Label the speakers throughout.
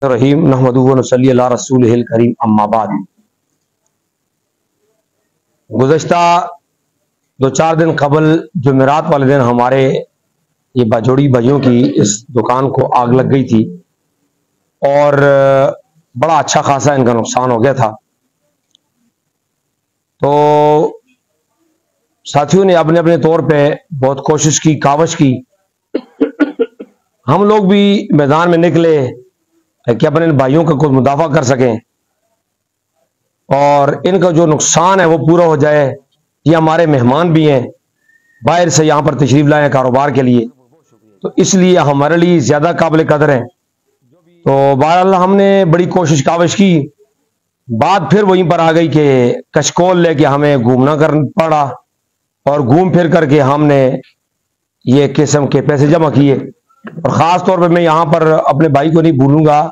Speaker 1: رحیم نحمدہ و نصلی علی رسولہ الکریم اما بعد۔ گزشتہ 2-4 دن قبل جمعرات والے دن ہمارے یہ باجوڑی بھائیوں کی اس دکان کو آگ لگ گئی تھی اور بڑا اچھا خاصا ان کا نقصان ہو گیا تھا۔ تو ساتھیوں نے اپنے اپنے طور پہ بہت کوشش کی، کاوش کی، ہم لوگ بھی میدان میں نکلے کہ اپنے بھائیوں کا کچھ مدافع کر سکیں اور ان کا جو نقصان ہے وہ پورا ہو جائے۔ یہ ہمارے مہمان بھی ہیں، باہر سے یہاں پر تشریف لائے کاروبار کے لیے، تو اس لیے ہمارے لیے زیادہ قابل قدر ہیں۔ تو بہرحال ہم نے بڑی کوشش کاوش کی، بات پھر وہیں پر آ گئی کہ کشکول لے کے ہمیں گھومنا پڑا اور گھوم پھر کر کے ہم نے یہ قسم کے پیسے جمع کیے۔ اور خاص طور پہ میں یہاں پر اپنے بھائی کو نہیں بھولوں گا،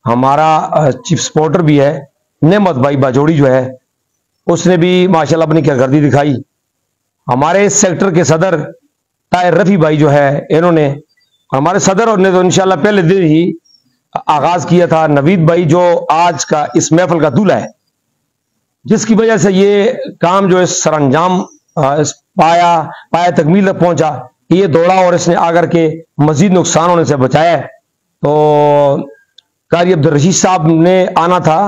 Speaker 1: ہمارا چیف سپورٹر بھی ہے نعمت بھائی باجوڑی جو ہے، اس نے بھی ماشاءاللہ اپنی کارکردگی دکھائی۔ ہمارے اس سیکٹر کے صدر طاہر رفیع بھائی جو ہے، انہوں نے ہمارے صدر نے تو انشاءاللہ پہلے دن ہی آغاز کیا تھا۔ نوید بھائی جو آج کا اس محفل کا دولہا ہے، جس کی وجہ سے یہ کام جو اس سر انجام پایا تکمیل تک پہنچا، یہ دوڑا اور اس نے آ کر کے مزید نقصان ہونے سے بچایا ہے۔ تو قاری عبدالرشید صاحب نے آنا تھا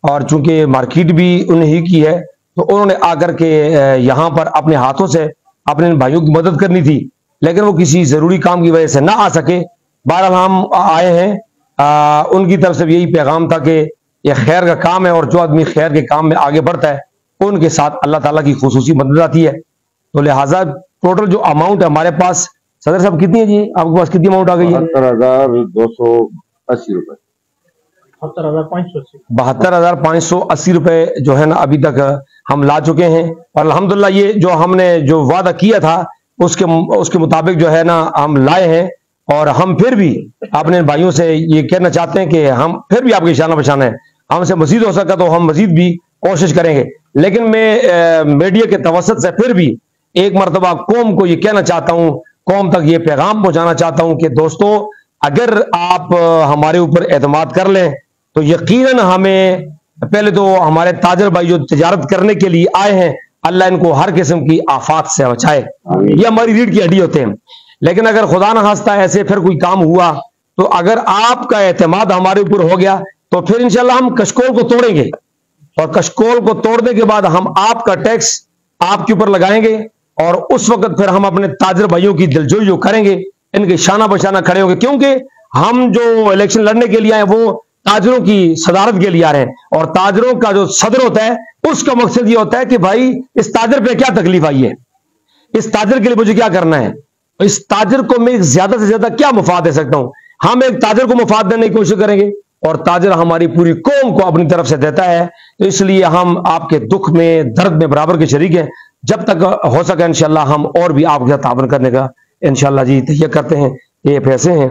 Speaker 1: اور چونکہ مارکیٹ بھی انہیں ہی کی ہے، تو انہوں نے آ کر کے یہاں پر اپنے ہاتھوں سے اپنے بھائیوں کی مدد کرنی تھی، لیکن وہ کسی ضروری کام کی وجہ سے نہ آ سکے۔ بہرحال ہم آئے ہیں، ان کی طرف سے یہی پیغام تھا کہ یہ خیر کا کام ہے اور جو آدمی خیر کے کام میں آگے بڑھتا ہے ان کے ساتھ اللہ تعالیٰ کی خصوصی مدد آتی ہے۔ تو لہٰذا ٹوٹل جو اماؤنٹ ہے ہمارے پاس، صدر صاحب کتنی ہے جی آپ کے پاس، کتنی اماؤنٹ آ گئی ہے؟
Speaker 2: 7280 روپے
Speaker 1: 72,580 روپے جو ہے نا ابھی تک ہم لا چکے ہیں، اور الحمدللہ یہ جو ہم نے جو وعدہ کیا تھا اس کے مطابق جو ہے نا ہم لائے ہیں۔ اور ہم پھر بھی اپنے بھائیوں سے یہ کہنا چاہتے ہیں کہ ہم پھر بھی آپ کے شانہ بشانہ ہیں، ہم سے مزید ہو سکا تو ہم مزید بھی کوشش کریں گے، لیکن میں میڈیا کے توسط سے پھر بھی ایک مرتبہ قوم کو یہ کہنا چاہتا ہوں، قوم تک یہ پیغام پہنچانا چاہتا ہوں کہ دوستو، اگر آپ ہمارے اوپر اعتماد کر لیں تو یقیناً ہمیں پہلے تو ہمارے تاجر بھائی جو تجارت کرنے کے لیے آئے ہیں، اللہ ان کو ہر قسم کی آفات سے بچائے، یہ ہماری ریڑھ کی ہڈی ہوتے ہیں۔ لیکن اگر خدا نہ خواستہ ایسے پھر کوئی کام ہوا تو اگر آپ کا اعتماد ہمارے اوپر ہو گیا تو پھر انشاءاللہ ہم کشکول کو توڑیں گے، اور کشکول کو توڑنے کے بعد ہم آپ کا ٹیکس آپ کے اوپر لگائیں گے، اور اس وقت پھر ہم اپنے تاجر بھائیوں کی دلجوئی جو کریں گے، ان کے شانہ بشانہ کھڑے ہوں گے، کیونکہ ہم جو الیکشن لڑنے کے لیے آئے وہ تاجروں کی صدارت کے لیے آ رہے ہیں، اور تاجروں کا جو صدر ہوتا ہے اس کا مقصد یہ ہوتا ہے کہ بھائی اس تاجر پہ کیا تکلیف آئی ہے، اس تاجر کے لیے مجھے کیا کرنا ہے، اس تاجر کو میں زیادہ سے زیادہ کیا مفاد دے سکتا ہوں۔ ہم ایک تاجر کو مفاد دینے کی کوشش کریں گے اور تاجر ہماری پوری قوم کو اپنی طرف سے دیتا ہے، تو اس لیے ہم آپ کے دکھ میں درد میں برابر کے شریک ہیں۔ جب تک ہو سکے انشاءاللہ ہم اور بھی آپ کے ساتھ تعاون کرنے کا انشاءاللہ جی تیار کرتے ہیں۔ یہ پیسے ہیں